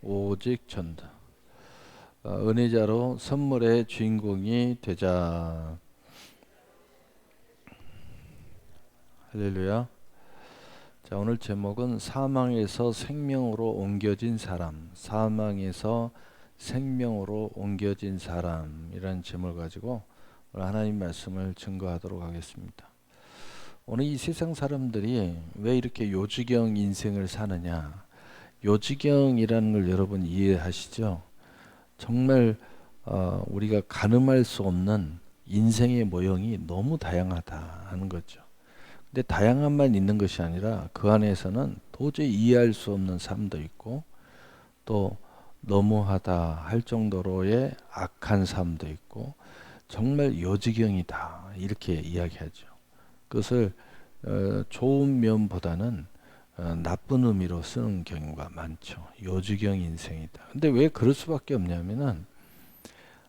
오직 전다. 은혜자로 선물의 주인공이 되자. 할렐루야. 자, 오늘 제목은 사망에서 생명으로 옮겨진 사람, 사망에서 생명으로 옮겨진 사람이라는 제목을 가지고 오늘 하나님 말씀을 증거하도록 하겠습니다. 오늘 이 세상 사람들이 왜 이렇게 요지경 인생을 사느냐? 요지경이라는 걸 여러분 이해하시죠? 정말 우리가 가늠할 수 없는 인생의 모형이 너무 다양하다 하는 거죠. 근데 다양함만 있는 것이 아니라 그 안에서는 도저히 이해할 수 없는 삶도 있고 또 너무하다 할 정도로의 악한 삶도 있고 정말 요지경이다 이렇게 이야기하죠. 그것을 좋은 면보다는 나쁜 의미로 쓰는 경우가 많죠. 요지경 인생이다. 근데 왜 그럴 수밖에 없냐면은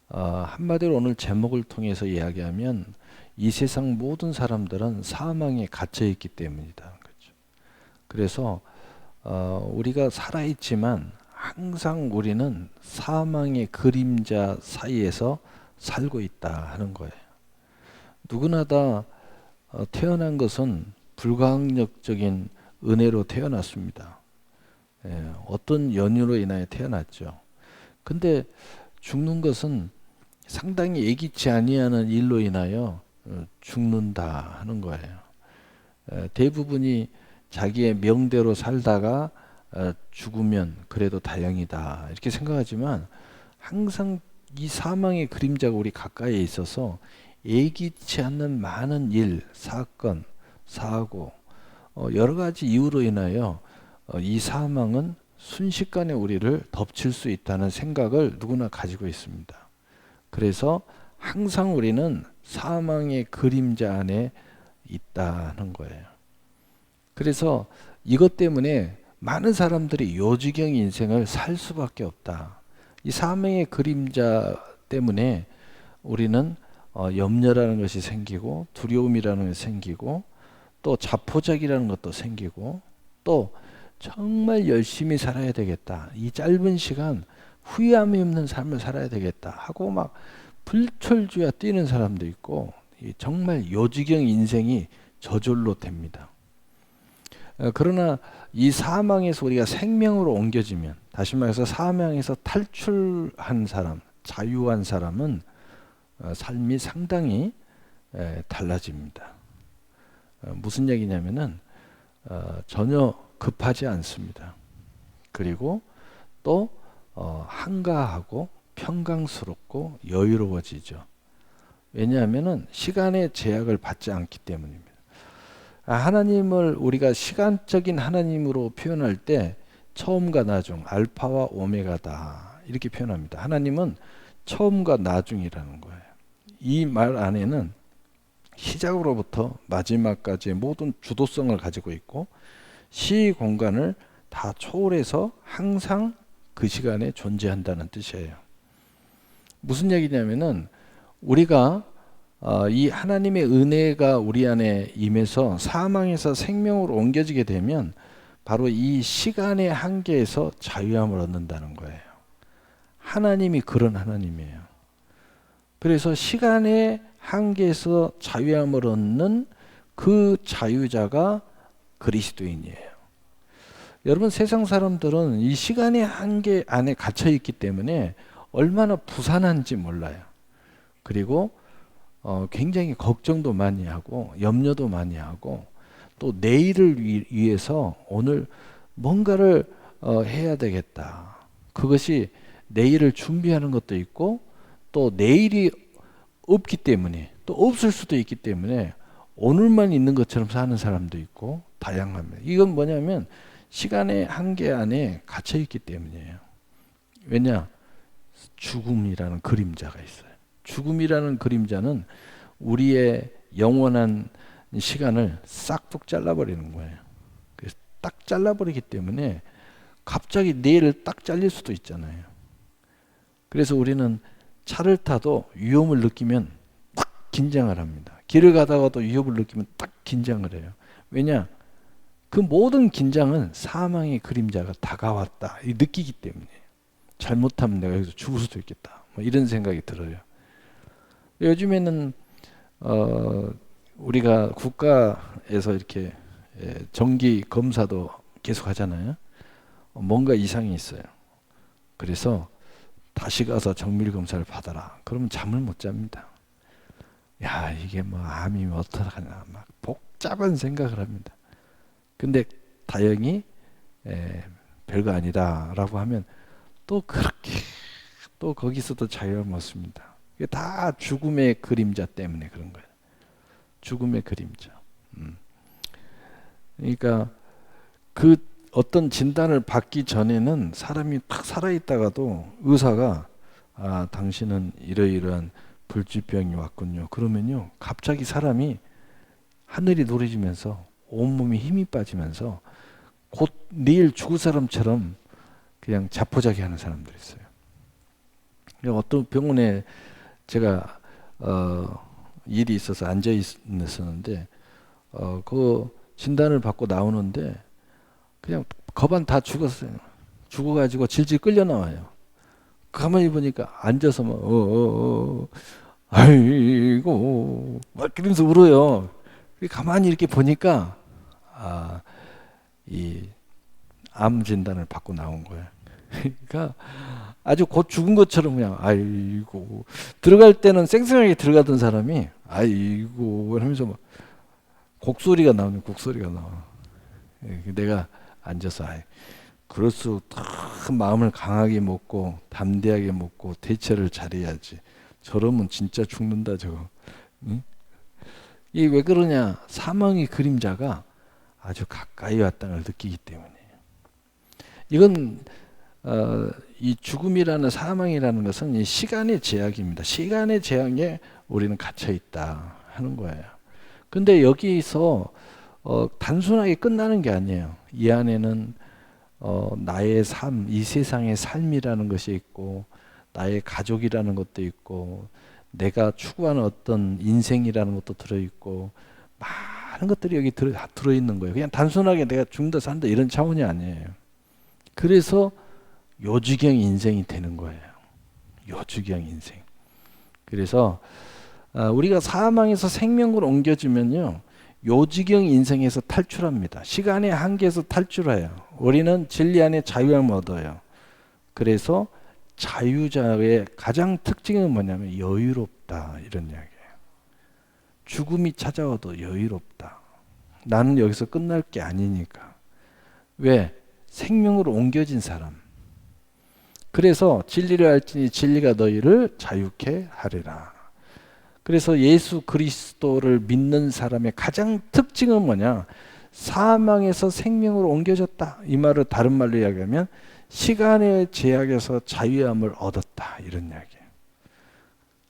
한마디로 오늘 제목을 통해서 이야기하면 이 세상 모든 사람들은 사망에 갇혀 있기 때문이다. 그렇죠. 그래서 우리가 살아있지만 항상 우리는 사망의 그림자 사이에서 살고 있다 하는 거예요. 누구나 다 태어난 것은 불가항력적인 은혜로 태어났습니다. 어떤 연유로 인하여 태어났죠. 근데 죽는 것은 상당히 예기치 아니하는 일로 인하여 죽는다 하는 거예요. 대부분이 자기의 명대로 살다가 죽으면 그래도 다행이다 이렇게 생각하지만 항상 이 사망의 그림자가 우리 가까이에 있어서 예기치 않는 많은 일, 사건, 사고 여러 가지 이유로 인하여 이 사망은 순식간에 우리를 덮칠 수 있다는 생각을 누구나 가지고 있습니다. 그래서 항상 우리는 사망의 그림자 안에 있다는 거예요. 그래서 이것 때문에 많은 사람들이 요지경 인생을 살 수밖에 없다. 이 사망의 그림자 때문에 우리는 염려라는 것이 생기고 두려움이라는 것이 생기고 또 자포자기라는 것도 생기고 또 정말 열심히 살아야 되겠다. 이 짧은 시간 후회함이 없는 삶을 살아야 되겠다 하고 막 불철주야 뛰는 사람도 있고 정말 요지경 인생이 저절로 됩니다. 그러나 이 사망에서 우리가 생명으로 옮겨지면 다시 말해서 사망에서 탈출한 사람, 자유한 사람은 삶이 상당히 달라집니다. 무슨 얘기냐면은 전혀 급하지 않습니다. 그리고 또 한가하고 평강스럽고 여유로워지죠. 왜냐하면은 시간의 제약을 받지 않기 때문입니다. 하나님을 우리가 시간적인 하나님으로 표현할 때 처음과 나중, 알파와 오메가다 이렇게 표현합니다. 하나님은 처음과 나중이라는 거예요. 이 말 안에는 시작으로부터 마지막까지의 모든 주도성을 가지고 있고 시 공간을 다 초월해서 항상 그 시간에 존재한다는 뜻이에요. 무슨 얘기냐면은 우리가 이 하나님의 은혜가 우리 안에 임해서 사망에서 생명으로 옮겨지게 되면 바로 이 시간의 한계에서 자유함을 얻는다는 거예요. 하나님이 그런 하나님이에요. 그래서 시간의 한계에서 자유함을 얻는 그 자유자가 그리스도인이에요. 여러분 세상 사람들은 이 시간의 한계 안에 갇혀 있기 때문에 얼마나 부산한지 몰라요. 그리고 굉장히 걱정도 많이 하고 염려도 많이 하고 또 내일을 위해서 오늘 뭔가를 해야 되겠다. 그것이 내일을 준비하는 것도 있고 또 내일이 없기 때문에 또 없을 수도 있기 때문에 오늘만 있는 것처럼 사는 사람도 있고 다양합니다. 이건 뭐냐면 시간의 한계 안에 갇혀 있기 때문이에요. 왜냐? 죽음이라는 그림자가 있어요. 죽음이라는 그림자는 우리의 영원한 시간을 싹둑 잘라버리는 거예요. 그래서 딱 잘라버리기 때문에 갑자기 내일 딱 잘릴 수도 있잖아요. 그래서 우리는 차를 타도 위험을 느끼면 딱 긴장을 합니다. 길을 가다가도 위협을 느끼면 딱 긴장을 해요. 왜냐? 그 모든 긴장은 사망의 그림자가 다가왔다 느끼기 때문이에요. 잘못하면 내가 여기서 죽을 수도 있겠다. 뭐 이런 생각이 들어요. 요즘에는 우리가 국가에서 이렇게 정기 검사도 계속 하잖아요. 뭔가 이상이 있어요. 그래서 다시 가서 정밀 검사를 받아라. 그러면 잠을 못 잡니다. 야, 이게 뭐 암이면 어떡하냐, 막 복잡한 생각을 합니다. 근데 다행히 별거 아니다라고 하면 또 그렇게 또 거기서도 자유를 얻습니다. 이게 다 죽음의 그림자 때문에 그런 거예요. 죽음의 그림자. 그러니까 그 어떤 진단을 받기 전에는 사람이 딱 살아있다가도 의사가 당신은 이러이러한 불치병이 왔군요. 그러면요, 갑자기 사람이 하늘이 노래지면서 온몸이 힘이 빠지면서 곧 내일 죽을 사람처럼 그냥 자포자기 하는 사람들이 있어요. 어떤 병원에 제가 일이 있어서 앉아 있었는데 그 진단을 받고 나오는데 그냥 거반 다 죽었어요. 죽어가지고 질질 끌려 나와요. 가만히 보니까 앉아서 막 아이고 막 그러면서 울어요. 가만히 이렇게 보니까 이 암 진단을 받고 나온 거예요. 그러니까 아주 곧 죽은 것처럼 그냥 아이고, 들어갈 때는 쌩쌩하게 들어가던 사람이 아이고 하면서 막 곡소리가 나오는 곡소리가 나와. 내가 앉아서 그럴수록 마음을 강하게 먹고 담대하게 먹고 대처를 잘해야지. 저러면 진짜 죽는다 저거. 응? 이게 왜 그러냐? 사망의 그림자가 아주 가까이 왔다는 걸 느끼기 때문이에요. 이건 이 죽음이라는 사망이라는 것은 이 시간의 제약입니다. 시간의 제약에 우리는 갇혀 있다 하는 거예요. 근데 여기서 단순하게 끝나는 게 아니에요. 이 안에는 나의 삶, 이 세상의 삶이라는 것이 있고, 나의 가족이라는 것도 있고, 내가 추구하는 어떤 인생이라는 것도 들어있고, 많은 것들이 여기 들어있는 거예요. 그냥 단순하게 내가 죽는다 산다 이런 차원이 아니에요. 그래서 요지경 인생이 되는 거예요. 요지경 인생. 그래서 우리가 사망에서 생명으로 옮겨지면요, 요지경 인생에서 탈출합니다. 시간의 한계에서 탈출해요. 우리는 진리 안에 자유함을 얻어요. 그래서 자유자의 가장 특징은 뭐냐면 여유롭다, 이런 이야기예요. 죽음이 찾아와도 여유롭다. 나는 여기서 끝날 게 아니니까. 왜? 생명으로 옮겨진 사람. 그래서 진리를 알지니 진리가 너희를 자유케 하리라. 그래서 예수 그리스도를 믿는 사람의 가장 특징은 뭐냐? 사망에서 생명으로 옮겨졌다. 이 말을 다른 말로 이야기하면 시간의 제약에서 자유함을 얻었다, 이런 이야기예요.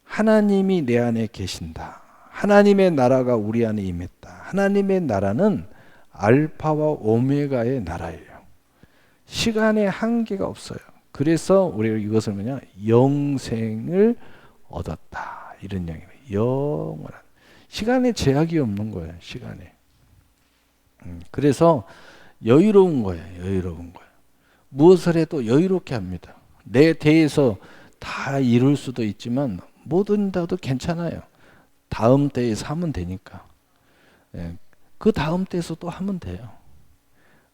하나님이 내 안에 계신다. 하나님의 나라가 우리 안에 임했다. 하나님의 나라는 알파와 오메가의 나라예요. 시간의 한계가 없어요. 그래서 우리가 이것을 뭐냐? 영생을 얻었다, 이런 이야기예요. 영원한 시간에 제약이 없는 거예요. 시간에. 그래서 여유로운 거예요. 여유로운 거예요. 무엇을 해도 여유롭게 합니다. 내 대에서 다 이룰 수도 있지만 못 이룬다도 괜찮아요. 다음 때에서 하면 되니까. 그 다음 때에서 또 하면 돼요.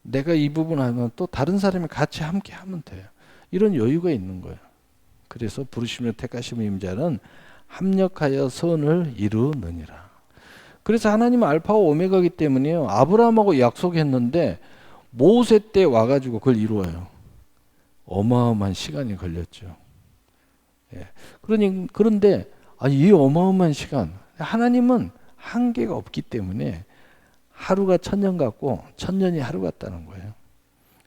내가 이 부분 하면 또 다른 사람이 같이 함께 하면 돼요. 이런 여유가 있는 거예요. 그래서 부르심을 택하심의 임자는 합력하여 선을 이루느니라. 그래서 하나님은 알파와 오메가이기 때문에요. 아브라함하고 약속했는데 모세 때 와가지고 그걸 이루어요. 어마어마한 시간이 걸렸죠. 그런데 이 어마어마한 시간, 하나님은 한계가 없기 때문에 하루가 천년 같고 천년이 하루 같다는 거예요.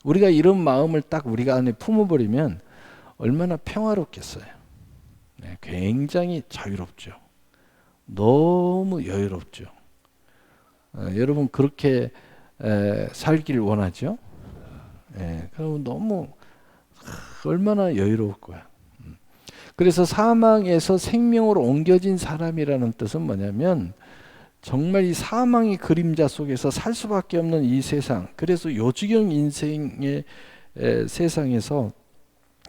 우리가 이런 마음을 딱 우리가 안에 품어버리면 얼마나 평화롭겠어요. 굉장히 자유롭죠. 너무 여유롭죠. 여러분 그렇게 살길 원하죠? 그럼 너무 얼마나 여유로울 거야. 그래서 사망에서 생명으로 옮겨진 사람이라는 뜻은 뭐냐면 정말 이 사망의 그림자 속에서 살 수밖에 없는 이 세상, 그래서 요지경 인생의 세상에서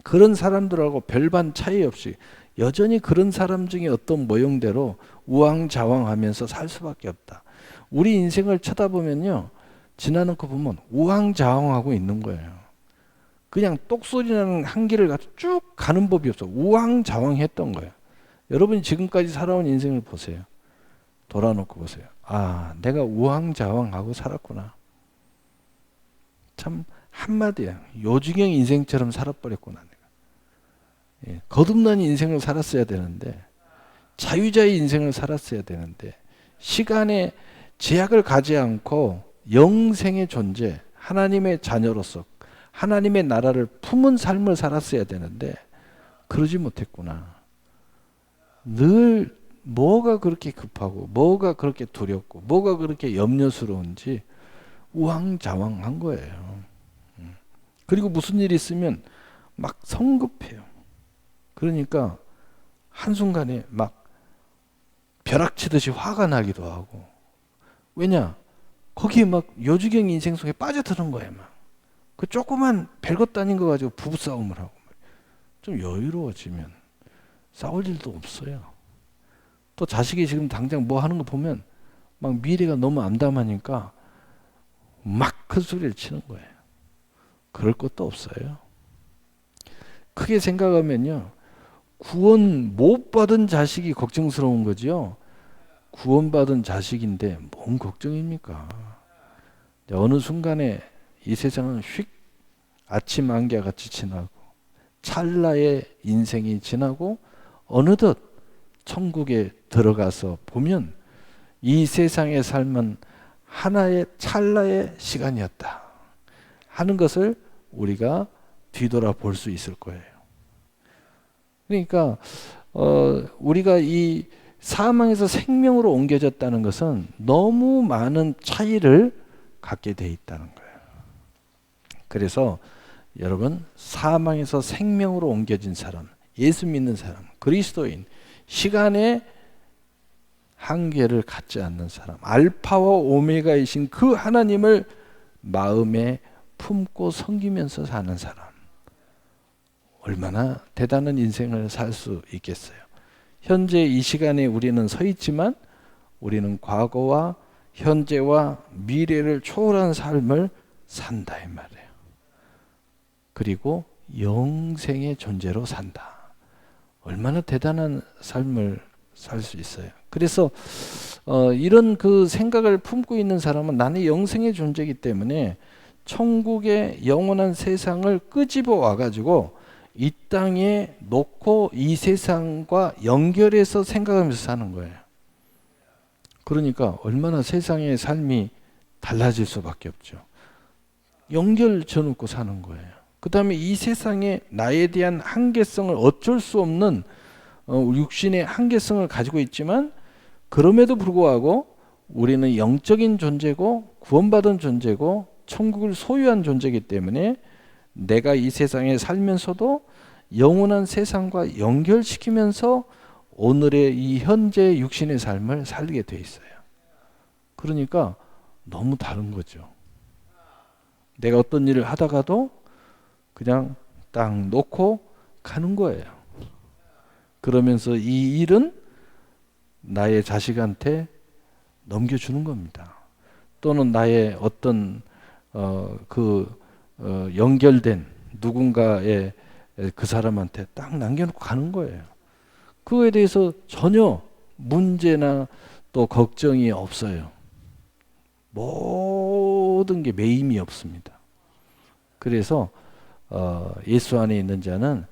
그런 사람들하고 별반 차이 없이 여전히 그런 사람 중에 어떤 모형대로 우왕좌왕하면서 살 수밖에 없다. 우리 인생을 쳐다보면요, 지나놓고 보면 우왕좌왕하고 있는 거예요. 그냥 똑소리 나는 한 길을 가서 쭉 가는 법이 없어. 우왕좌왕했던 거예요. 여러분이 지금까지 살아온 인생을 보세요. 돌아놓고 보세요. 아, 내가 우왕좌왕하고 살았구나. 참 한마디야. 요지경 인생처럼 살아버렸구나. 내가. 예, 거듭난 인생을 살았어야 되는데, 자유자의 인생을 살았어야 되는데, 시간에 제약을 가지 않고 영생의 존재, 하나님의 자녀로서 하나님의 나라를 품은 삶을 살았어야 되는데 그러지 못했구나. 늘 뭐가 그렇게 급하고 뭐가 그렇게 두렵고 뭐가 그렇게 염려스러운지 우왕좌왕한 거예요. 그리고 무슨 일이 있으면 막 성급해요. 그러니까 한순간에 막 벼락치듯이 화가 나기도 하고. 왜냐? 거기에 막 요지경 인생 속에 빠져드는 거예요. 막. 그 조그만 별것도 아닌 거 가지고 부부싸움을 하고. 좀 여유로워지면 싸울 일도 없어요. 또 자식이 지금 당장 뭐 하는 거 보면 막 미래가 너무 암담하니까 막 큰 소리를 치는 거예요. 그럴 것도 없어요. 크게 생각하면요, 구원 못 받은 자식이 걱정스러운 거죠. 구원받은 자식인데 뭔 걱정입니까? 어느 순간에 이 세상은 휙 아침 안개와 같이 지나고 찰나의 인생이 지나고 어느덧 천국에 들어가서 보면 이 세상의 삶은 하나의 찰나의 시간이었다 하는 것을 우리가 뒤돌아 볼 수 있을 거예요. 그러니까 우리가 이 사망에서 생명으로 옮겨졌다는 것은 너무 많은 차이를 갖게 돼 있다는 거예요. 그래서 여러분, 사망에서 생명으로 옮겨진 사람, 예수 믿는 사람, 그리스도인, 시간의 한계를 갖지 않는 사람, 알파와 오메가이신 그 하나님을 마음에 품고 섬기면서 사는 사람, 얼마나 대단한 인생을 살 수 있겠어요. 현재 이 시간에 우리는 서 있지만 우리는 과거와 현재와 미래를 초월한 삶을 산다 이 말이에요. 그리고 영생의 존재로 산다. 얼마나 대단한 삶을 살 수 있어요. 그래서 이런 그 생각을 품고 있는 사람은 나는 영생의 존재이기 때문에 천국의 영원한 세상을 끄집어 와가지고 이 땅에 놓고 이 세상과 연결해서 생각하면서 사는 거예요. 그러니까 얼마나 세상의 삶이 달라질 수밖에 없죠. 연결져 놓고 사는 거예요. 그 다음에 이 세상에 나에 대한 한계성을 어쩔 수 없는 육신의 한계성을 가지고 있지만 그럼에도 불구하고 우리는 영적인 존재고 구원받은 존재고 천국을 소유한 존재이기 때문에 내가 이 세상에 살면서도 영원한 세상과 연결시키면서 오늘의 이 현재 육신의 삶을 살게 돼 있어요. 그러니까 너무 다른 거죠. 내가 어떤 일을 하다가도 그냥 딱 놓고 가는 거예요. 그러면서 이 일은 나의 자식한테 넘겨주는 겁니다. 또는 나의 어떤 연결된 누군가의 그 사람한테 딱 남겨놓고 가는 거예요. 그거에 대해서 전혀 문제나 또 걱정이 없어요. 모든 게 매임이 없습니다. 그래서 예수 안에 있는 자는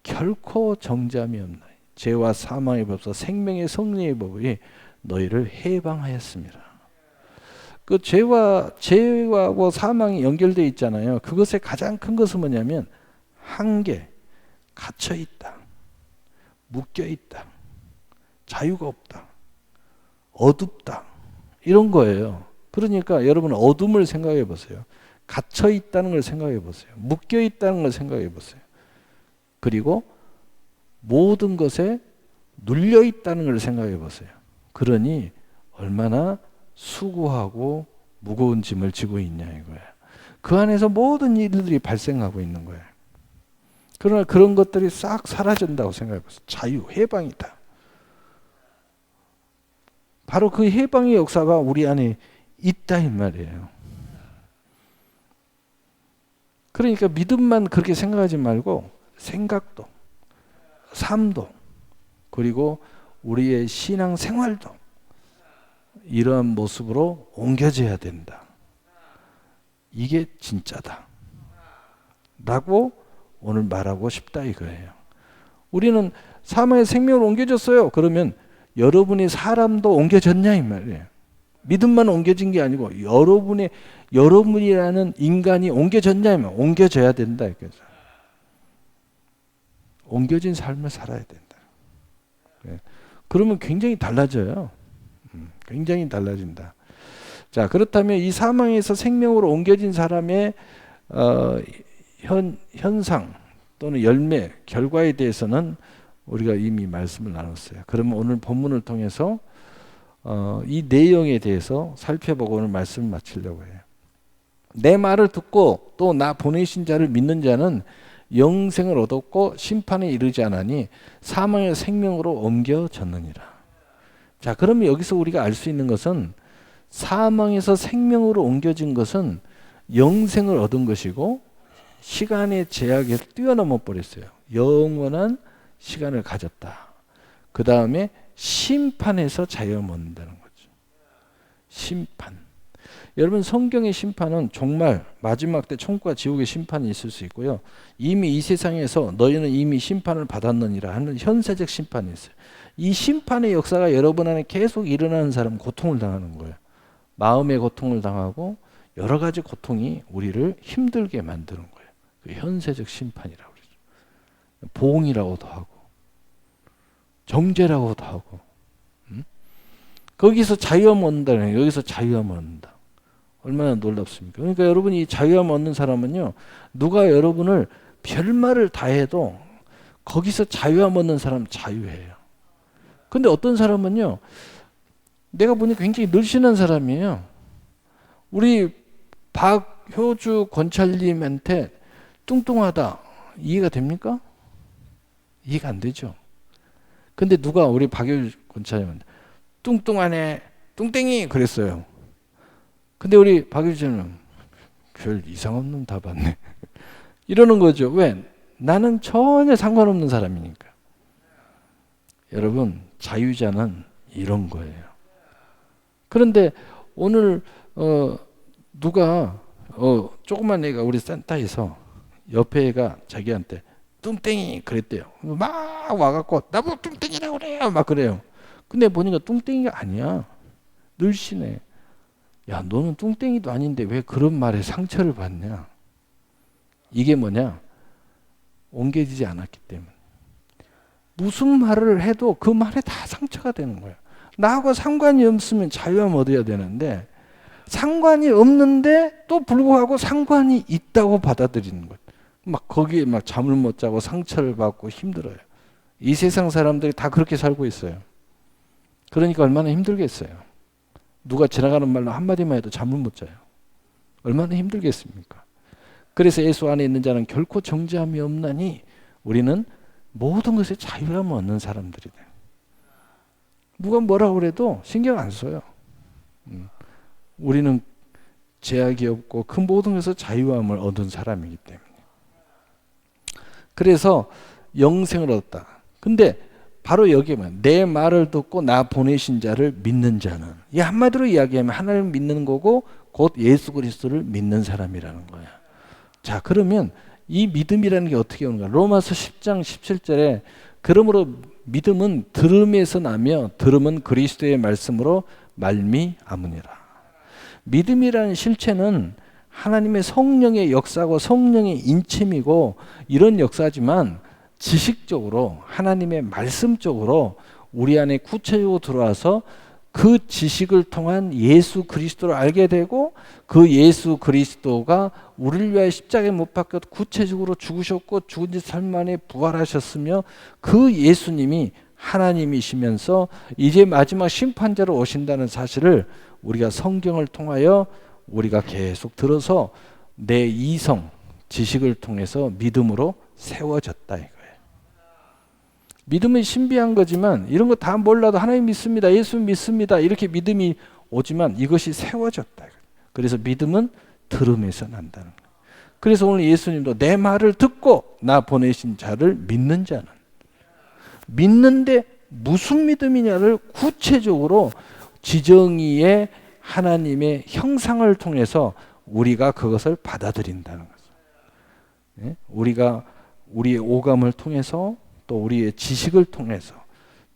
결코 정죄함이 없나니 죄와 사망의 법사 생명의 성령의 법이 너희를 해방하였습니다. 그 죄와 사망이 연결되어 있잖아요. 그것의 가장 큰 것은 뭐냐면 한계, 갇혀 있다, 묶여 있다, 자유가 없다, 어둡다, 이런 거예요. 그러니까 여러분 어둠을 생각해 보세요. 갇혀 있다는 걸 생각해 보세요. 묶여 있다는 걸 생각해 보세요. 그리고 모든 것에 눌려 있다는 걸 생각해 보세요. 그러니 얼마나 수고하고 무거운 짐을 지고 있냐 이거예요. 그 안에서 모든 일들이 발생하고 있는 거예요. 그러나 그런 것들이 싹 사라진다고 생각해보세요. 자유, 해방이다. 바로 그 해방의 역사가 우리 안에 있다 이 말이에요. 그러니까 믿음만 그렇게 생각하지 말고 생각도, 삶도, 그리고 우리의 신앙 생활도 이러한 모습으로 옮겨져야 된다. 이게 진짜다. 라고 오늘 말하고 싶다 이거예요. 우리는 사망의 생명으로 옮겨졌어요. 그러면 여러분의 사람도 옮겨졌냐 이 말이에요. 믿음만 옮겨진 게 아니고 여러분이라는 인간이 옮겨졌냐, 옮겨져야 된다 이거죠. 옮겨진 삶을 살아야 된다. 그러면 굉장히 달라져요. 굉장히 달라진다. 자, 그렇다면 이 사망에서 생명으로 옮겨진 사람의 현상 또는 열매, 결과에 대해서는 우리가 이미 말씀을 나눴어요. 그러면 오늘 본문을 통해서 이 내용에 대해서 살펴보고 오늘 말씀을 마치려고 해요. 내 말을 듣고 또 나 보내신 자를 믿는 자는 영생을 얻었고 심판에 이르지 않으니 사망의 생명으로 옮겨졌느니라. 자, 그러면 여기서 우리가 알 수 있는 것은 사망에서 생명으로 옮겨진 것은 영생을 얻은 것이고 시간의 제약을 뛰어넘어 버렸어요. 영원한 시간을 가졌다. 그 다음에 심판에서 자유함을 얻는다는 거죠. 심판. 여러분, 성경의 심판은 정말 마지막 때 천국과 지옥의 심판이 있을 수 있고요. 이미 이 세상에서 너희는 이미 심판을 받았느니라 하는 현세적 심판이 있어요. 이 심판의 역사가 여러분 안에 계속 일어나는 사람은 고통을 당하는 거예요. 마음의 고통을 당하고 여러 가지 고통이 우리를 힘들게 만드는 거예요. 그 현세적 심판이라고 그러죠. 보응이라고도 하고 정죄라고도 하고, 거기서 자유함을 얻는다는 거예요. 여기서 자유함을 얻는다. 얼마나 놀랍습니까? 그러니까 여러분이 이 자유함을 얻는 사람은요, 누가 여러분을 별말을 다 해도 거기서 자유함을 얻는 사람은 자유해요. 근데 어떤 사람은요, 내가 보니 굉장히 늘씬한 사람이에요. 우리 박효주 권찰님한테 뚱뚱하다 이해가 됩니까? 이해가 안 되죠. 근데 누가 우리 박효주 권찰님한테 뚱뚱하네, 뚱땡이 그랬어요. 근데 우리 박효주는 별 이상 없는 답 받네. 이러는 거죠. 왜? 나는 전혀 상관없는 사람이니까. 여러분, 자유자는 이런 거예요. 그런데 오늘 누가 조그만 애가 우리 센터에서 옆에 애가 자기한테 뚱땡이 그랬대요. 막 와갖고 나보고 뚱땡이라고 그래요. 막 그래요. 근데 보니까 뚱땡이가 아니야. 늘씬해. 야, 너는 뚱땡이도 아닌데 왜 그런 말에 상처를 받냐? 이게 뭐냐? 옮겨지지 않았기 때문에. 무슨 말을 해도 그 말에 다 상처가 되는 거야. 나하고 상관이 없으면 자유함 얻어야 되는데 상관이 없는데 또 불구하고 상관이 있다고 받아들이는 거야. 막 거기에 막 잠을 못 자고 상처를 받고 힘들어요. 이 세상 사람들이 다 그렇게 살고 있어요. 그러니까 얼마나 힘들겠어요. 누가 지나가는 말로 한마디만 해도 잠을 못 자요. 얼마나 힘들겠습니까? 그래서 예수 안에 있는 자는 결코 정죄함이 없나니 우리는 모든 것에 자유함을 얻는 사람들이 돼요. 누가 뭐라고 그래도 신경 안 써요. 우리는 제약이 없고 그 모든 것에서 자유함을 얻은 사람이기 때문에. 그래서 영생을 얻었다. 근데 바로 여기에만 내 말을 듣고 나 보내신 자를 믿는 자는, 이 한마디로 이야기하면 하나님을 믿는 거고 곧 예수 그리스도를 믿는 사람이라는 거야. 자, 그러면 이 믿음이라는 게 어떻게 오는가? 로마서 10장 17절에 그러므로 믿음은 들음에서 나며 들음은 그리스도의 말씀으로 말미암으니라. 믿음이라는 실체는 하나님의 성령의 역사고 성령의 인침이고 이런 역사지만 지식적으로 하나님의 말씀적으로 우리 안에 구체적으로 들어와서 그 지식을 통한 예수 그리스도를 알게 되고 그 예수 그리스도가 우리를 위하여 십자가에 못 박혀 구체적으로 죽으셨고 죽은 지 3일 만에 부활하셨으며 그 예수님이 하나님이시면서 이제 마지막 심판자로 오신다는 사실을 우리가 성경을 통하여 우리가 계속 들어서 내 이성 지식을 통해서 믿음으로 세워졌다 이거예요. 믿음은 신비한 거지만 이런 거 다 몰라도 하나님 믿습니다. 예수 믿습니다. 이렇게 믿음이 오지만 이것이 세워졌다. 그래서 믿음은 들음에서 난다는 거예요. 그래서 오늘 예수님도 내 말을 듣고 나 보내신 자를 믿는 자는, 믿는데 무슨 믿음이냐를 구체적으로 지정의의 하나님의 형상을 통해서 우리가 그것을 받아들인다는 거죠. 우리가 우리의 오감을 통해서 또 우리의 지식을 통해서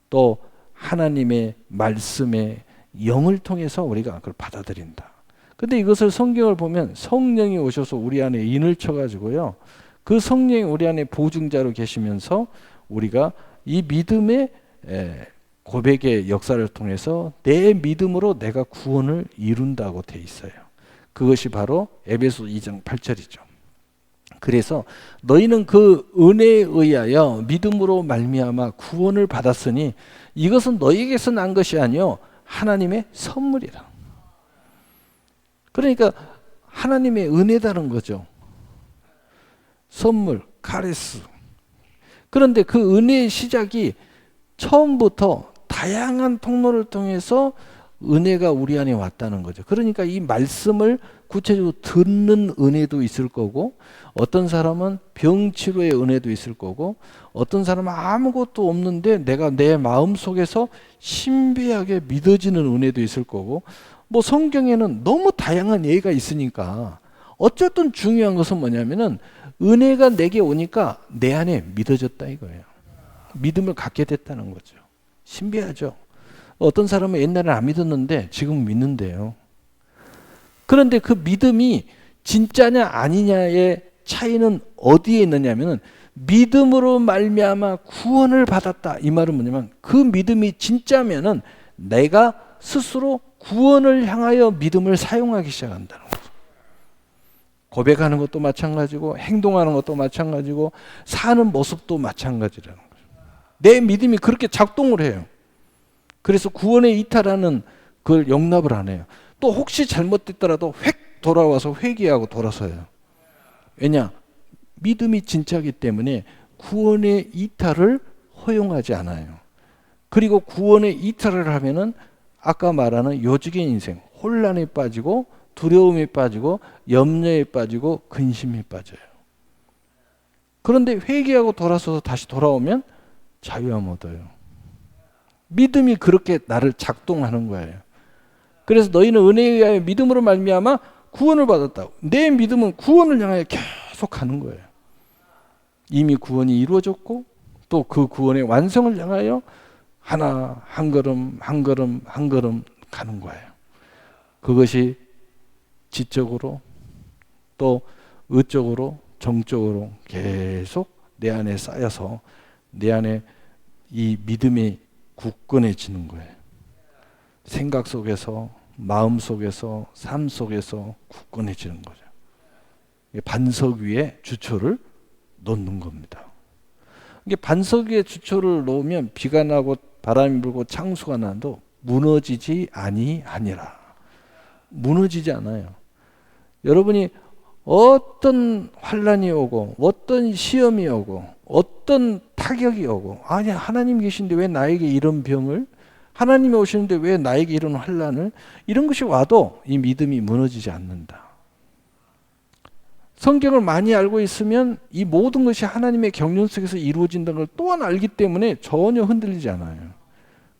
또 하나님의 말씀의 영을 통해서 우리가 그걸 받아들인다. 근데 이것을 성경을 보면 성령이 오셔서 우리 안에 인을 쳐가지고요. 그 성령이 우리 안에 보증자로 계시면서 우리가 이 믿음의 고백의 역사를 통해서 내 믿음으로 내가 구원을 이룬다고 돼 있어요. 그것이 바로 에베소 2장 8절이죠. 그래서 너희는 그 은혜에 의하여 믿음으로 말미암아 구원을 받았으니 이것은 너희에게서 난 것이 아니요 하나님의 선물이라. 그러니까 하나님의 은혜다는 거죠. 선물, 카레스. 그런데 그 은혜의 시작이 처음부터 다양한 통로를 통해서 은혜가 우리 안에 왔다는 거죠. 그러니까 이 말씀을 구체적으로 듣는 은혜도 있을 거고, 어떤 사람은 병치료의 은혜도 있을 거고, 어떤 사람은 아무것도 없는데 내가 내 마음 속에서 신비하게 믿어지는 은혜도 있을 거고, 뭐 성경에는 너무 다양한 예가 있으니까 어쨌든 중요한 것은 뭐냐면은 은혜가 내게 오니까 내 안에 믿어졌다 이거예요. 믿음을 갖게 됐다는 거죠. 신비하죠. 어떤 사람은 옛날에 안 믿었는데 지금 믿는데요. 그런데 그 믿음이 진짜냐 아니냐의 차이는 어디에 있느냐면은 믿음으로 말미암아 구원을 받았다. 이 말은 뭐냐면 그 믿음이 진짜면은 내가 스스로 구원을 향하여 믿음을 사용하기 시작한다는 거죠. 고백하는 것도 마찬가지고 행동하는 것도 마찬가지고 사는 모습도 마찬가지라는 거죠. 내 믿음이 그렇게 작동을 해요. 그래서 구원의 이탈하는 그걸 용납을 안 해요. 또 혹시 잘못됐더라도 획 돌아와서 회개하고 돌아서요. 왜냐? 믿음이 진짜이기 때문에 구원의 이탈을 허용하지 않아요. 그리고 구원의 이탈을 하면은 아까 말하는 요직의 인생, 혼란에 빠지고 두려움에 빠지고 염려에 빠지고 근심에 빠져요. 그런데 회개하고 돌아서서 다시 돌아오면 자유함 얻어요. 믿음이 그렇게 나를 작동하는 거예요. 그래서 너희는 은혜에 의하여 믿음으로 말미암아 구원을 받았다. 내 믿음은 구원을 향하여 계속 가는 거예요. 이미 구원이 이루어졌고 또 그 구원의 완성을 향하여 하나 한 걸음 한 걸음 한 걸음 가는 거예요. 그것이 지적으로 또 의적으로 정적으로 계속 내 안에 쌓여서 내 안에 이 믿음이 굳건해지는 거예요. 생각 속에서 마음 속에서 삶 속에서 굳건해지는 거죠. 반석 위에 주초를 놓는 겁니다. 이게 반석 위에 주초를 놓으면 비가 나고 바람이 불고 창수가 나도 무너지지 아니하니라. 무너지지 않아요. 여러분이 어떤 환란이 오고 어떤 시험이 오고 어떤 타격이 오고 아니 하나님 계신데 왜 나에게 이런 병을, 하나님이 오시는데 왜 나에게 이런 환란을, 이런 것이 와도 이 믿음이 무너지지 않는다. 성경을 많이 알고 있으면 이 모든 것이 하나님의 경륜 속에서 이루어진다는 걸 또한 알기 때문에 전혀 흔들리지 않아요.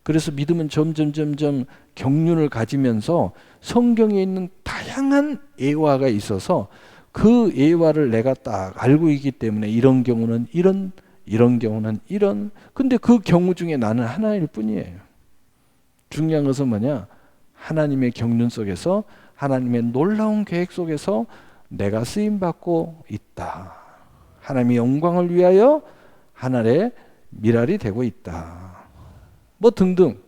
그래서 믿음은 점점 경륜을 가지면서 성경에 있는 다양한 예화가 있어서 그 예화를 내가 딱 알고 있기 때문에 이런 경우는 이런 경우는 이런. 근데 그 경우 중에 나는 하나일 뿐이에요. 중요한 것은 뭐냐? 하나님의 경륜 속에서 하나님의 놀라운 계획 속에서 내가 쓰임받고 있다. 하나님의 영광을 위하여 하늘의 미랄이 되고 있다. 뭐 등등.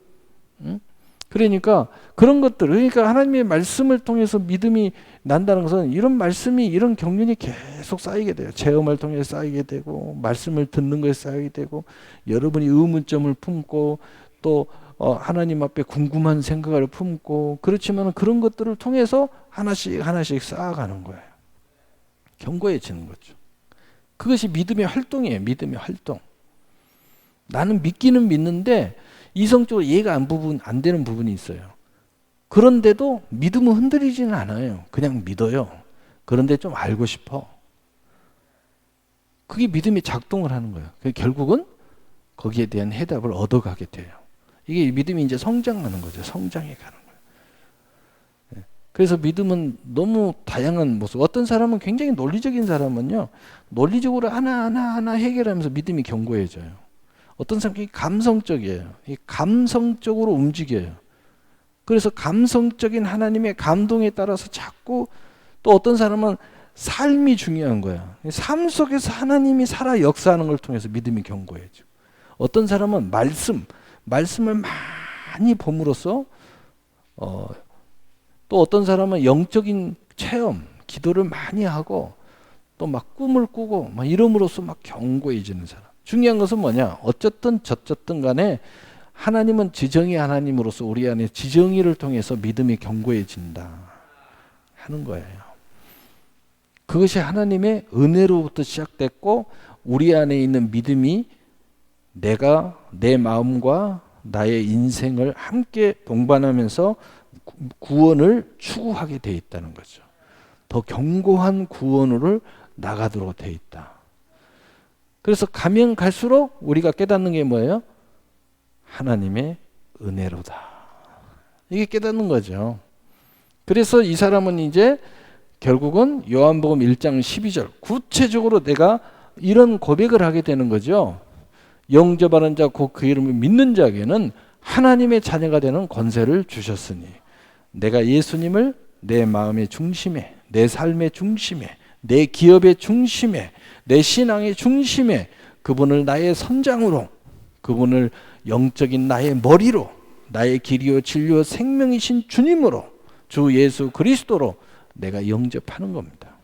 그러니까 그런 것들, 그러니까 하나님의 말씀을 통해서 믿음이 난다는 것은 이런 말씀이, 이런 경륜이 계속 쌓이게 돼요. 체험을 통해 쌓이게 되고 말씀을 듣는 것에 쌓이게 되고 여러분이 의문점을 품고 또 하나님 앞에 궁금한 생각을 품고, 그렇지만 그런 것들을 통해서 하나씩 쌓아가는 거예요. 견고해지는 거죠. 그것이 믿음의 활동이에요. 믿음의 활동. 나는 믿기는 믿는데 이성적으로 이해가 안 되는 부분이 있어요. 그런데도 믿음은 흔들리지는 않아요. 그냥 믿어요. 그런데 좀 알고 싶어. 그게 믿음이 작동을 하는 거예요. 결국은 거기에 대한 해답을 얻어가게 돼요. 이게 믿음이 이제 성장하는 거죠. 성장해 가는 거예요. 그래서 믿음은 너무 다양한 모습. 어떤 사람은 굉장히 논리적인 사람은요, 논리적으로 하나 해결하면서 믿음이 견고해져요. 어떤 사람이 감성적이에요. 감성적으로 움직여요. 그래서 감성적인 하나님의 감동에 따라서 자꾸, 또 어떤 사람은 삶이 중요한 거야. 삶 속에서 하나님이 살아 역사하는 걸 통해서 믿음이 견고해져. 어떤 사람은 말씀을 많이 봄으로써 또 어떤 사람은 영적인 체험, 기도를 많이 하고 또 막 꿈을 꾸고 막 이름으로써 막 견고해지는 사람. 중요한 것은 뭐냐? 어쨌든 저쨌든 간에 하나님은 지정의 하나님으로서 우리 안에 지정의를 통해서 믿음이 견고해진다 하는 거예요. 그것이 하나님의 은혜로부터 시작됐고 우리 안에 있는 믿음이 내가 내 마음과 나의 인생을 함께 동반하면서 구원을 추구하게 돼 있다는 거죠. 더 견고한 구원으로 나가도록 돼 있다. 그래서 가면 갈수록 우리가 깨닫는 게 뭐예요? 하나님의 은혜로다. 이게 깨닫는 거죠. 그래서 이 사람은 이제 결국은 요한복음 1장 12절 구체적으로 내가 이런 고백을 하게 되는 거죠. 영접하는 자 곧 그 이름을 믿는 자에게는 하나님의 자녀가 되는 권세를 주셨으니 내가 예수님을 내 마음의 중심에, 내 삶의 중심에, 내 기업의 중심에, 내 신앙의 중심에 그분을 나의 선장으로, 그분을 영적인 나의 머리로, 나의 길이요 진리요 생명이신 주님으로, 주 예수 그리스도로 내가 영접하는 겁니다.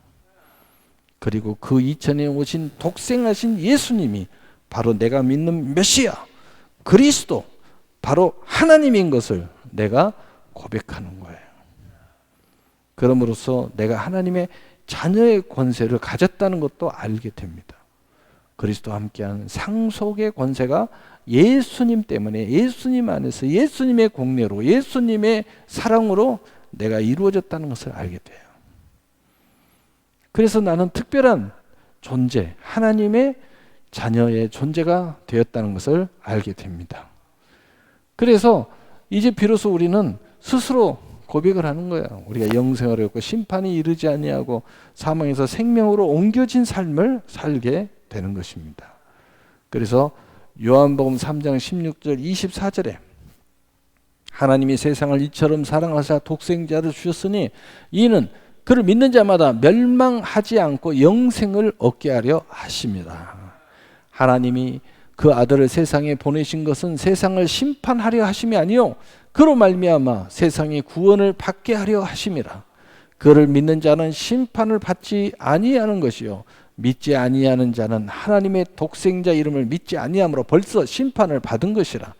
그리고 그 이전에 오신 독생하신 예수님이 바로 내가 믿는 메시아 그리스도, 바로 하나님인 것을 내가 고백하는 거예요. 그럼으로써 내가 하나님의 자녀의 권세를 가졌다는 것도 알게 됩니다. 그리스도와 함께하는 상속의 권세가 예수님 때문에, 예수님 안에서 예수님의 공로로, 예수님의 사랑으로 내가 이루어졌다는 것을 알게 돼요. 그래서 나는 특별한 존재, 하나님의 자녀의 존재가 되었다는 것을 알게 됩니다. 그래서 이제 비로소 우리는 스스로 고백을 하는 거예요. 우리가 영생을 얻고 심판이 이르지 아니하고 사망에서 생명으로 옮겨진 삶을 살게 되는 것입니다. 그래서 요한복음 3장 16절 24절에 하나님이 세상을 이처럼 사랑하사 독생자를 주셨으니 이는 그를 믿는 자마다 멸망하지 않고 영생을 얻게 하려 하심이라. 하나님이 그 아들을 세상에 보내신 것은 세상을 심판하려 하심이 아니요 그로 말미암아 세상의 구원을 받게 하려 하심이라. 그를 믿는 자는 심판을 받지 아니하는 것이요 믿지 아니하는 자는 하나님의 독생자 이름을 믿지 아니함으로 벌써 심판을 받은 것이라.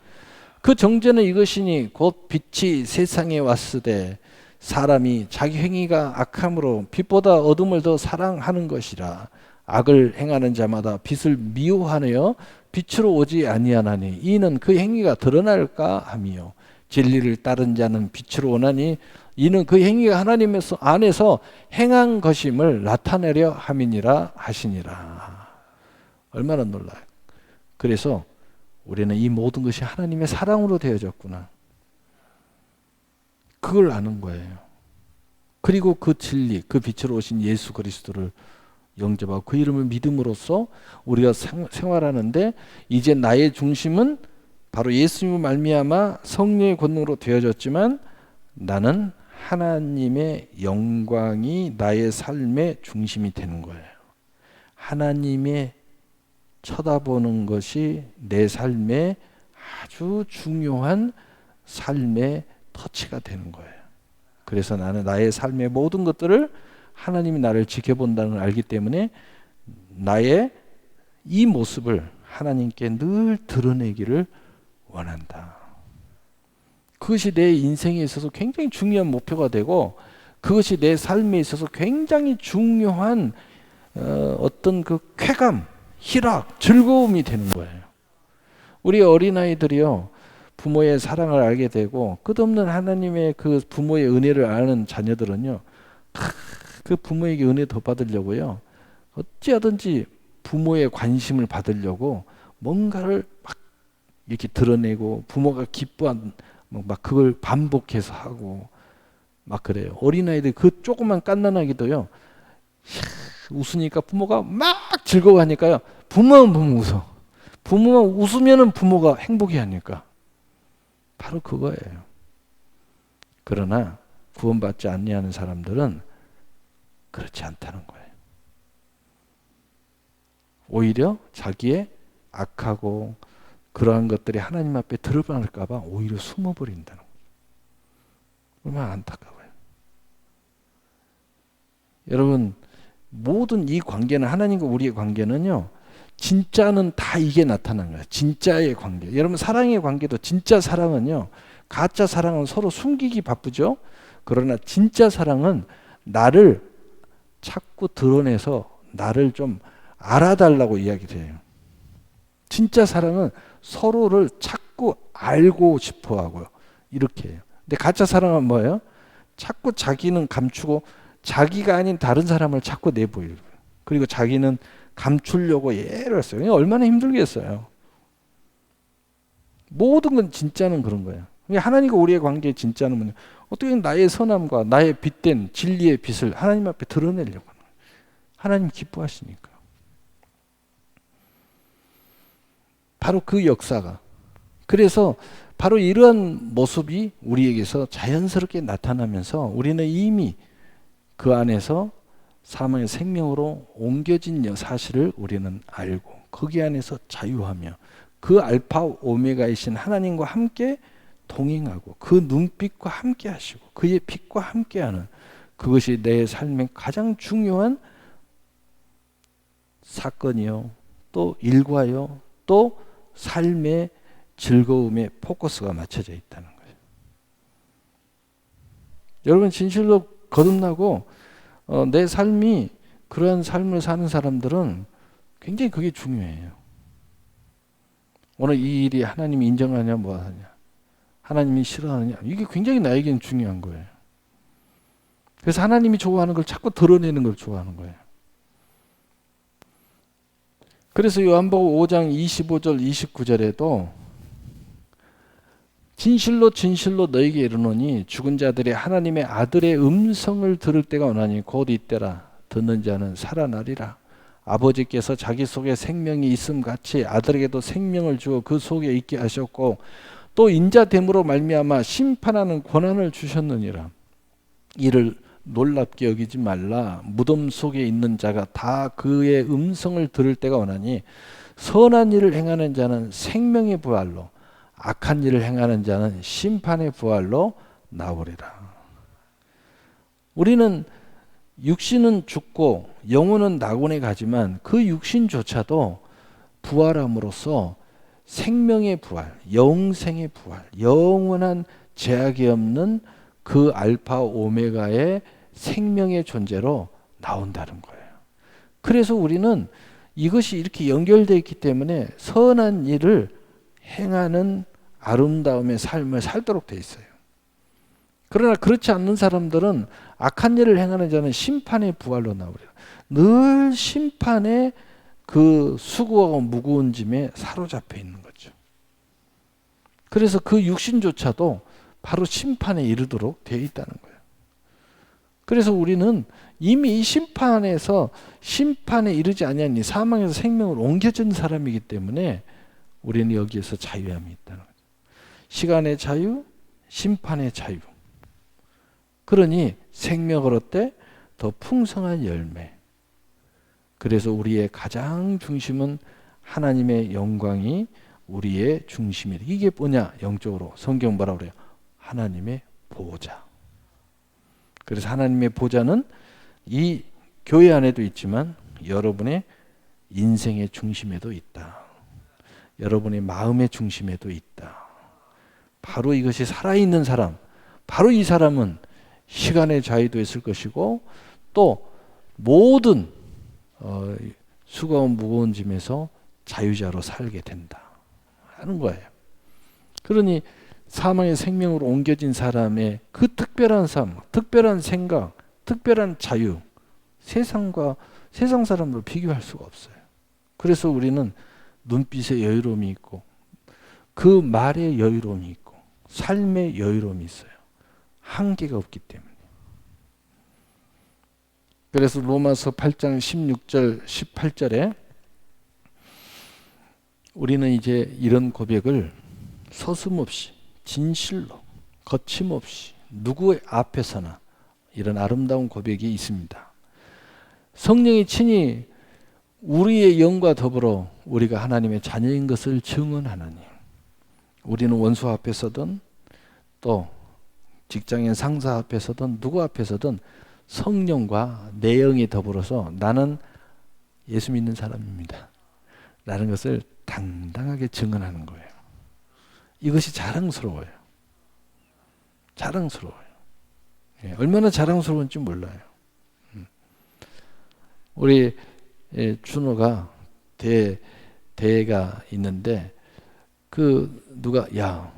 그 정죄는 이것이니 곧 빛이 세상에 왔으되 사람이 자기 행위가 악함으로 빛보다 어둠을 더 사랑하는 것이라. 악을 행하는 자마다 빛을 미워하여 빛으로 오지 아니하나니 이는 그 행위가 드러날까 함이요 진리를 따른 자는 빛으로 오나니 이는 그 행위가 하나님 안에서 행한 것임을 나타내려 함이니라 하시니라. 얼마나 놀라요. 그래서 우리는 이 모든 것이 하나님의 사랑으로 되어졌구나, 그걸 아는 거예요. 그리고 그 진리, 그 빛으로 오신 예수 그리스도를 영접하고 그 이름을 믿음으로써 우리가 생활하는데 이제 나의 중심은 바로 예수님을 말미암아 성령의 권능으로 되어졌지만 나는 하나님의 영광이 나의 삶의 중심이 되는 거예요. 하나님의 쳐다보는 것이 내 삶의 아주 중요한 삶의 터치가 되는 거예요. 그래서 나는 나의 삶의 모든 것들을 하나님이 나를 지켜본다는 걸 알기 때문에 나의 이 모습을 하나님께 늘 드러내기를 원한다. 그것이 내 인생에 있어서 굉장히 중요한 목표가 되고 그것이 내 삶에 있어서 굉장히 중요한 어떤 그 쾌감, 희락, 즐거움이 되는 거예요. 우리 어린아이들이요, 부모의 사랑을 알게 되고 끝없는 하나님의 그 부모의 은혜를 아는 자녀들은요, 그 부모에게 은혜 더 받으려고요, 어찌하든지 부모의 관심을 받으려고 뭔가를 막 이렇게 드러내고 부모가 기뻐한 막 그걸 반복해서 하고 막 그래요. 어린아이들 그 조그만 갓난아기도요, 웃으니까 부모가 막 즐거워하니까요, 부모는 부모 웃어. 부모만 웃으면은 부모가 행복해하니까. 바로 그거예요. 그러나 구원받지 아니하는 사람들은 그렇지 않다는 거예요. 오히려 자기의 악하고 그러한 것들이 하나님 앞에 드러날까 봐 오히려 숨어버린다는 거예요. 얼마나 안타까워요. 여러분, 모든 이 관계는, 하나님과 우리의 관계는요, 진짜는 다 이게 나타난 거예요. 진짜의 관계. 여러분, 사랑의 관계도 진짜 사랑은요, 가짜 사랑은 서로 숨기기 바쁘죠. 그러나 진짜 사랑은 나를 자꾸 드러내서 나를 좀 알아달라고 이야기를 해요. 진짜 사랑은 서로를 자꾸 알고 싶어 하고요. 이렇게 해요. 근데 가짜 사랑은 뭐예요? 자꾸 자기는 감추고 자기가 아닌 다른 사람을 자꾸 내보이고, 그리고 자기는 감추려고 애를 써요. 얼마나 힘들겠어요. 모든 건 진짜는 그런 거예요. 하나님과 우리의 관계의 진짜는 뭐냐? 어떻게 나의 선함과 나의 빛된 진리의 빛을 하나님 앞에 드러내려고 하는 거예요. 하나님 기뻐하시니까. 바로 그 역사가. 그래서 바로 이러한 모습이 우리에게서 자연스럽게 나타나면서 우리는 이미 그 안에서 사망의 생명으로 옮겨진 사실을 우리는 알고 거기 안에서 자유하며 그 알파 오메가이신 하나님과 함께 동행하고 그 눈빛과 함께 하시고 그의 빛과 함께하는, 그것이 내 삶의 가장 중요한 사건이요, 또 일과요, 또 삶의 즐거움에 포커스가 맞춰져 있다는 거예요. 여러분, 진실로 거듭나고 내 삶이 그러한 삶을 사는 사람들은 굉장히 그게 중요해요. 오늘 이 일이 하나님이 인정하냐 뭐 하냐, 하나님이 싫어하느냐, 이게 굉장히 나에게는 중요한 거예요. 그래서 하나님이 좋아하는 걸 자꾸 드러내는 걸 좋아하는 거예요. 그래서 요한복음 5장 25절 29절에도 진실로 진실로 너희에게 이르노니 죽은 자들이 하나님의 아들의 음성을 들을 때가 오나니 곧 이때라. 듣는 자는 살아나리라. 아버지께서 자기 속에 생명이 있음 같이 아들에게도 생명을 주어 그 속에 있게 하셨고 또 인자됨으로 말미암아 심판하는 권한을 주셨느니라. 이를 놀랍게 여기지 말라. 무덤 속에 있는 자가 다 그의 음성을 들을 때가 오나니 선한 일을 행하는 자는 생명의 부활로, 악한 일을 행하는 자는 심판의 부활로 나오리라. 우리는 육신은 죽고 영혼은 낙원에 가지만 그 육신조차도 부활함으로써 생명의 부활, 영생의 부활, 영원한 제약이 없는 그 알파 오메가의 생명의 존재로 나온다는 거예요. 그래서 우리는 이것이 이렇게 연결되어 있기 때문에 선한 일을 행하는 아름다움의 삶을 살도록 되어 있어요. 그러나 그렇지 않는 사람들은 악한 일을 행하는 자는 심판의 부활로 나오리라. 늘 심판의 그 수고하고 무거운 짐에 사로잡혀 있는 거죠. 그래서 그 육신조차도 바로 심판에 이르도록 되어 있다는 거예요. 그래서 우리는 이미 이 심판에서 심판에 이르지 아니하니 사망에서 생명으로 옮겨진 사람이기 때문에 우리는 여기에서 자유함이 있다는 거죠. 시간의 자유, 심판의 자유. 그러니 생명을 얻되 더 풍성한 열매. 그래서 우리의 가장 중심은 하나님의 영광이 우리의 중심이다. 이게 뭐냐? 영적으로 성경 뭐라고 그래요? 하나님의 보좌. 그래서 하나님의 보좌는 이 교회 안에도 있지만 여러분의 인생의 중심에도 있다. 여러분의 마음의 중심에도 있다. 바로 이것이 살아있는 사람, 바로 이 사람은 시간의 자유도 있을 것이고 또 모든 수고하고 무거운 짐에서 자유자로 살게 된다 하는 거예요. 그러니 사망의 생명으로 옮겨진 사람의 그 특별한 삶, 특별한 생각, 특별한 자유, 세상 사람들로 비교할 수가 없어요. 그래서 우리는 눈빛에 여유로움이 있고 그 말에 여유로움이 있고 삶의 여유로움이 있어요. 한계가 없기 때문에. 그래서 로마서 8장 16절 18절에 우리는 이제 이런 고백을 서슴없이 진실로 거침없이 누구의 앞에서나 이런 아름다운 고백이 있습니다. 성령이 친히 우리의 영과 더불어 우리가 하나님의 자녀인 것을 증언하나니 우리는 원수 앞에서든 또 직장인 상사 앞에서든 누구 앞에서든 성령과 내 영이 더불어서 나는 예수 믿는 사람입니다 라는 것을 당당하게 증언하는 거예요. 이것이 자랑스러워요. 자랑스러워요. 얼마나 자랑스러운지 몰라요. 우리 준호가 대회가 있는데 누가 야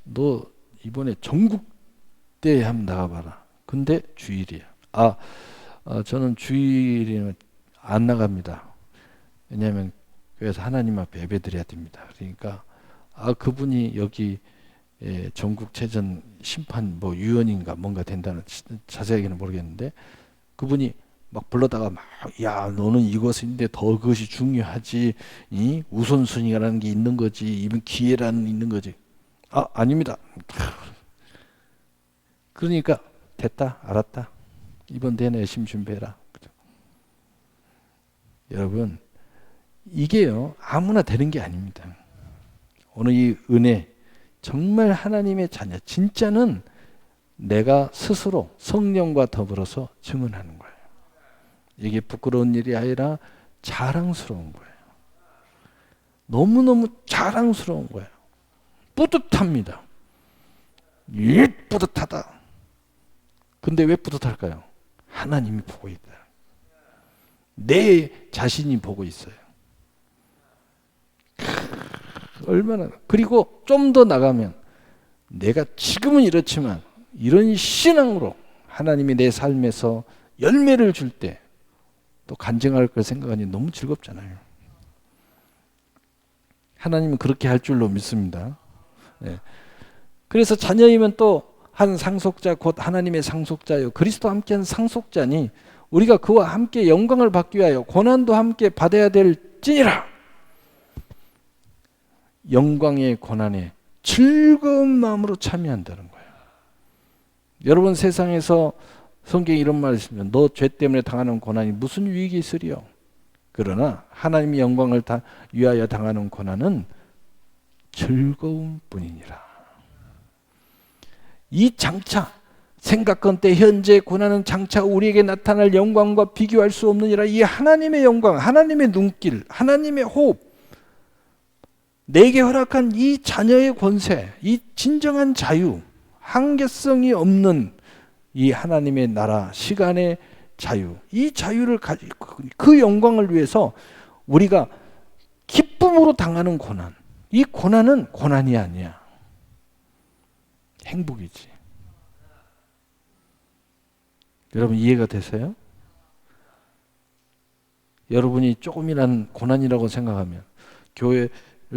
너 이번에 전국대회 한번 나가봐라. 근데 주일이야. 저는 주일이면 안 나갑니다. 왜냐하면 교회에서 하나님 앞에 예배드려야 됩니다. 그러니까 그분이 여기 전국체전 심판 위원인가 뭔가 된다는 자세하게는 모르겠는데 그분이 막 불러다가 야 너는 이것인데 더 그것이 중요하지 우선순위라는 게 있는 거지 이번 기회라는 있는 거지 아닙니다. 그러니까 됐다 알았다 이번 대회는 열심히 준비해라. 그죠? 여러분 이게요 아무나 되는 게 아닙니다. 오늘 이 은혜 정말 하나님의 자녀 진짜는 내가 스스로 성령과 더불어서 증언하는 거예요. 이게 부끄러운 일이 아니라 자랑스러운 거예요. 너무너무 자랑스러운 거예요. 뿌듯합니다. 뿌듯하다. 근데 왜 뿌듯할까요? 하나님이 보고 있다. 내 자신이 보고 있어요. 얼마나 그리고 좀 더 나가면 내가 지금은 이렇지만 이런 신앙으로 하나님이 내 삶에서 열매를 줄 때 또 간증할 걸 생각하니 너무 즐겁잖아요. 하나님은 그렇게 할 줄로 믿습니다. 네. 그래서 자녀이면 또 한 상속자 곧 하나님의 상속자요 그리스도와 함께한 상속자니 우리가 그와 함께 영광을 받기 위하여 고난도 함께 받아야 될지니라. 영광의 고난에 즐거운 마음으로 참여한다는 거예요. 여러분 세상에서 성경에 이런 말이 있으면 너 죄 때문에 당하는 고난이 무슨 유익이 있으리요. 그러나 하나님의 영광을 위하여 당하는 고난은 즐거운 뿐이니라. 이 장차 생각건대 현재 고난은 장차 우리에게 나타날 영광과 비교할 수 없느니라. 이 하나님의 영광, 하나님의 눈길, 하나님의 호흡, 내게 허락한 이 자녀의 권세, 이 진정한 자유, 한계성이 없는 이 하나님의 나라, 시간의 자유, 이 자유를 가지고 그 영광을 위해서 우리가 기쁨으로 당하는 고난, 이 고난은 고난이 아니야. 행복이지. 여러분 이해가 되세요? 여러분이 조금이라는 고난이라고 생각하면 교회를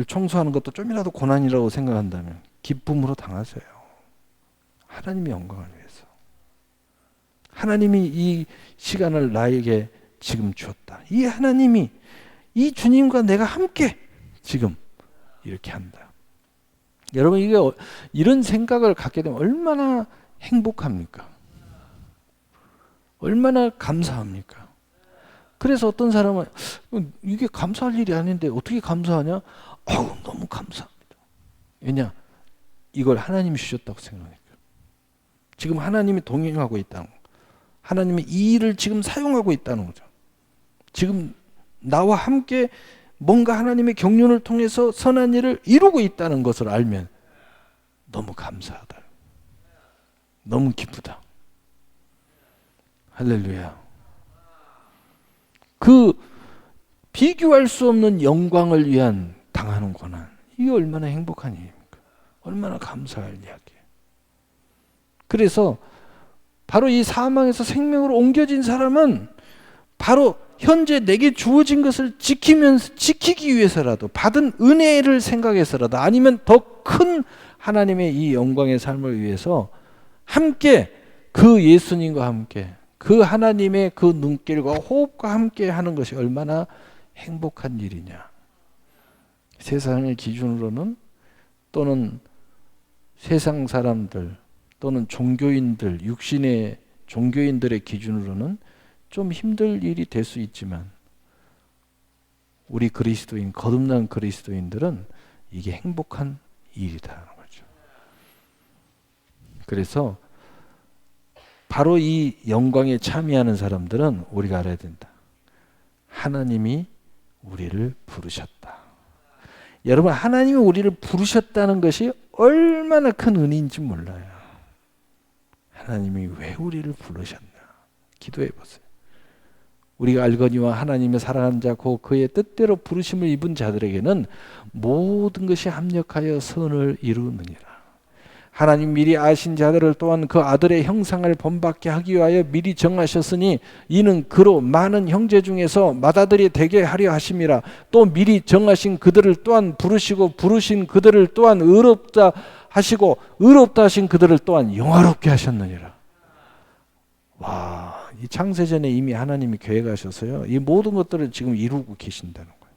청소하는 것도 좀이라도 고난이라고 생각한다면 기쁨으로 당하세요. 하나님의 영광을 위해서. 하나님이 이 시간을 나에게 지금 주었다. 이 하나님이 이 주님과 내가 함께 지금 이렇게 한다. 여러분 이게 이런 생각을 갖게 되면 얼마나 행복합니까? 얼마나 감사합니까? 그래서 어떤 사람은 이게 감사할 일이 아닌데 어떻게 감사하냐? 너무 감사합니다. 왜냐? 이걸 하나님이 주셨다고 생각하니까. 지금 하나님이 동행하고 있다는 거. 하나님이 이 일을 지금 사용하고 있다는 거죠. 지금 나와 함께 뭔가 하나님의 경륜을 통해서 선한 일을 이루고 있다는 것을 알면 너무 감사하다. 너무 기쁘다. 할렐루야. 그 비교할 수 없는 영광을 위한 당하는 고난, 이게 얼마나 행복한 일입니까? 얼마나 감사할 이야기예요. 그래서 바로 이 사망에서 생명으로 옮겨진 사람은 바로 현재 내게 주어진 것을 지키기 위해서라도, 받은 은혜를 생각해서라도, 아니면 더 큰 하나님의 이 영광의 삶을 위해서 함께 그 예수님과 함께 그 하나님의 그 눈길과 호흡과 함께 하는 것이 얼마나 행복한 일이냐. 세상의 기준으로는, 또는 세상 사람들, 또는 종교인들, 육신의 종교인들의 기준으로는 좀 힘들 일이 될 수 있지만, 우리 그리스도인, 거듭난 그리스도인들은 이게 행복한 일이다라는 거죠. 그래서 바로 이 영광에 참여하는 사람들은 우리가 알아야 된다. 하나님이 우리를 부르셨다. 여러분, 하나님이 우리를 부르셨다는 것이 얼마나 큰 은혜인지 몰라요. 하나님이 왜 우리를 부르셨나? 기도해 보세요. 우리가 알거니와 하나님의 사랑하는 자 곧 그의 뜻대로 부르심을 입은 자들에게는 모든 것이 합력하여 선을 이루느니라. 하나님 미리 아신 자들을 또한 그 아들의 형상을 본받게 하기 위하여 미리 정하셨으니 이는 그로 많은 형제 중에서 맏아들이 되게 하려 하심이라. 또 미리 정하신 그들을 또한 부르시고 부르신 그들을 또한 의롭다 하시고 의롭다 하신 그들을 또한 영화롭게 하셨느니라. 와, 이 창세전에 이미 하나님이 계획하셔서요, 이 모든 것들을 지금 이루고 계신다는 거예요.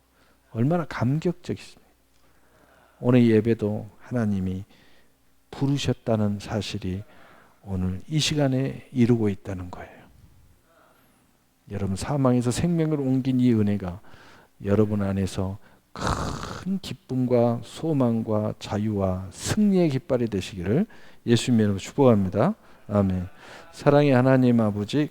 얼마나 감격적이십니까? 오늘 예배도 하나님이 부르셨다는 사실이 오늘 이 시간에 이루고 있다는 거예요. 여러분, 사망에서 생명을 옮긴 이 은혜가 여러분 안에서 큰 기쁨과 소망과 자유와 승리의 깃발이 되시기를 예수님의 이름으로 축복합니다. 아멘. 사랑의 하나님 아버지,